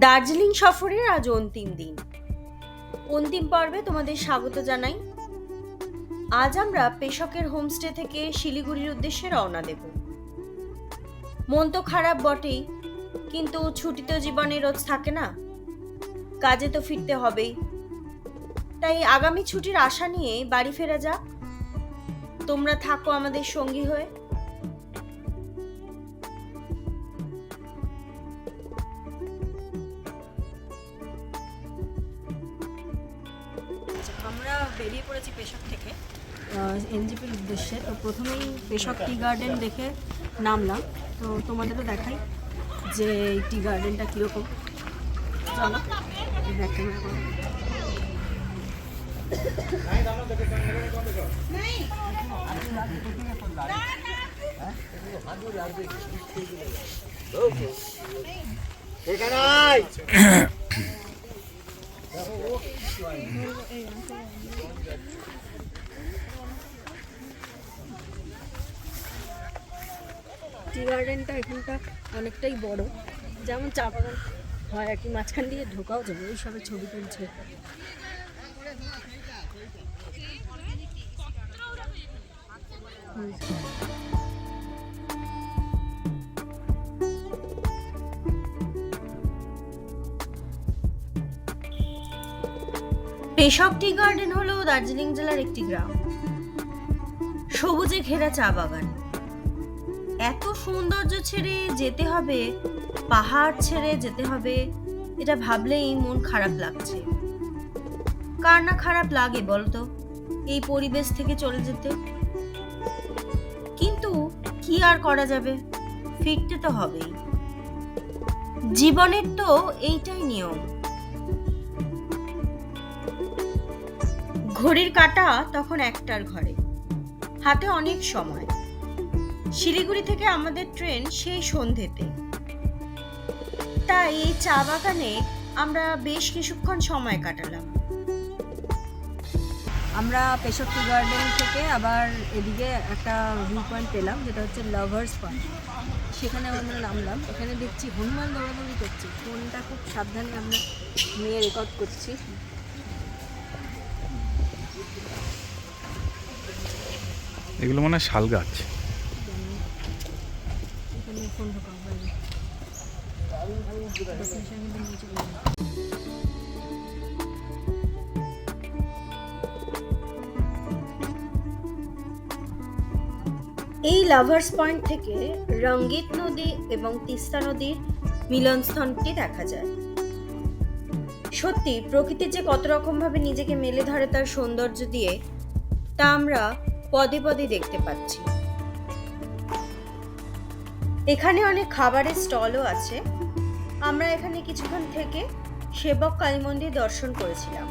দার্জিলিং সফরের আজ অন্তিম দিন। অন্তিম পর্বে তোমাদের স্বাগত জানাই। আজ আমরা পেশকের হোমস্টে থেকে শিলিগুড়ির উদ্দেশ্যে রওনা দেব। মন তো খারাপ বটেই, কিন্তু ছুটি তো জীবনে রোজ থাকে না, কাজে তো ফিরতে হবেই। তাই আগামী ছুটির আশা নিয়ে বাড়ি ফেরা যাক। তোমরা থাকো আমাদের সঙ্গী হয়ে। আমরা বেরিয়ে পড়েছি পেশক থেকে এনজিপির উদ্দেশ্যে। তো প্রথমেই পেশক টি গার্ডেন দেখে নামলাম। তো তোমাদেরও দেখাই যে এই টি গার্ডেনটা কীরকম। চলো দেখতে টি গার্ডেনটা এখানটা অনেকটাই বড়, যেমন চা বাগান হয় আর কি। মাঝখান দিয়ে ঢোকাও যাবে। এই সবে ছবি তুলছে। পেশক টি গার্ডেন হলো দার্জিলিং জেলার একটি গ্রাম। সবুজে ঘেরা চা বাগান। এত সৌন্দর্য ছেড়ে যেতে হবে, পাহাড় ছেড়ে যেতে হবে, এটা ভাবলেই মন খারাপ লাগছে। কার না খারাপ লাগে বলতো এই পরিবেশ থেকে চলে যেতে? কিন্তু কি আর করা যাবে, ফিরতে তো হবেই। জীবনের তো এইটাই নিয়ম। ঘড়ির কাঁটা তখন একটার ঘরে, হাতে অনেক সময়। শিলিগুড়ি থেকে আমাদের ট্রেন সেই সন্ধ্যেতে। তাই এই চা বাগানে আমরা বেশ কিছুক্ষণ সময় কাটালাম। আমরা পেশক টি গার্ডেন থেকে আবার এদিকে একটা ভিউ পয়েন্ট পেলাম, যেটা হচ্ছে লাভার্স পয়েন্ট। সেখানে আমরা নামলাম। এখানে দেখছি হনুমান দৌড়াদৌড়ি করছি। ফোনটা খুব সাবধানে আমরা নিয়ে রেকর্ড করছি। এগুলো মনে হয় শাল গাছ। এখানে ফোন ঢোকাও বাইরে। এই লাভার্স পয়েন্ট থেকে রঙ্গিত নদী এবং তিস্তা নদীর মিলনস্থলটি দেখা যায়। সত্যি প্রকৃতি যে কত রকম ভাবে নিজেকে মেলে ধরে তার সৌন্দর্য দিয়ে, তা আমরা পদে পদে দেখতে পাচ্ছি। এখানে অনেক খাবারের স্টলও আছে। আমরা এখানে কিছুক্ষণ থেকে সেবক কালী মন্দির দর্শন করেছিলাম।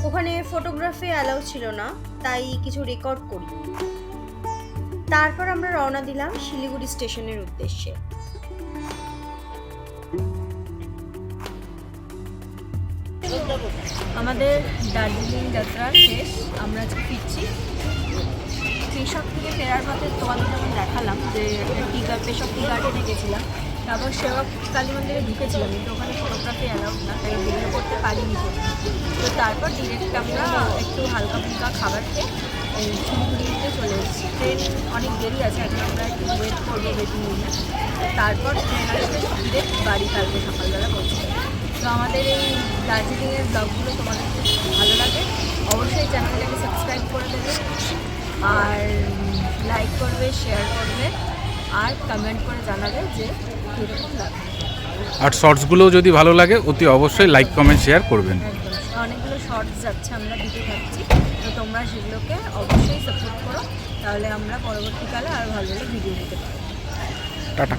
ওখানে ফটোগ্রাফি অ্যালাউ ছিল না, তাই কিছু রেকর্ড করি। তারপর আমরা রওনা দিলাম শিলিগুড়ি স্টেশনের উদ্দেশ্যে। আমাদের দার্জিলিং যাত্রা শেষ। আমরা আজকে ফিরছি। পেশক থেকে ফেরার পথে তোমাদের যেমন দেখালাম যে পেশক টি গার্ডেনে গেছিলাম, তারপর সেবক কালী মন্দিরে ঢুকেছিলাম, কিন্তু ওখানে ফটোগ্রাফি অ্যালাউড না, তাই ভিডিও করতে পারিনি। তো তারপর ডিরেক্ট আমরা একটু হালকা ফুলকা খাবার খেয়ে শিলিগুড়িতে চলে এসেছি। ট্রেন অনেক দেরি আছে, এখন আমরা একটু ওয়েট করবো ওয়েটিং রুমে। তারপর ট্রেন আসবে, ডিরেক্ট বাড়ি থাকবে সকালবেলা পৌঁছে। তো আমাদের এই দার্জিলিংয়ের ব্লগগুলো তোমাদের খুব ভালো লাগে, অবশ্যই চ্যানেলটাকে সাবস্ক্রাইব করে দেবে, আর লাইক করবে, শেয়ার করবে, আর কমেন্ট করে জানাবে যে কীরকম লাগবে। আর শর্টসগুলোও যদি ভালো লাগে অতি অবশ্যই লাইক কমেন্ট শেয়ার করবেন। একদম অনেকগুলো শর্টস যাচ্ছে, আমরা দিতে থাকছি। তো তোমরা সেগুলোকে অবশ্যই সাপোর্ট করো, তাহলে আমরা পরবর্তীকালে আরও ভালো ভালো ভিডিও দিতে পারবো। টাটা।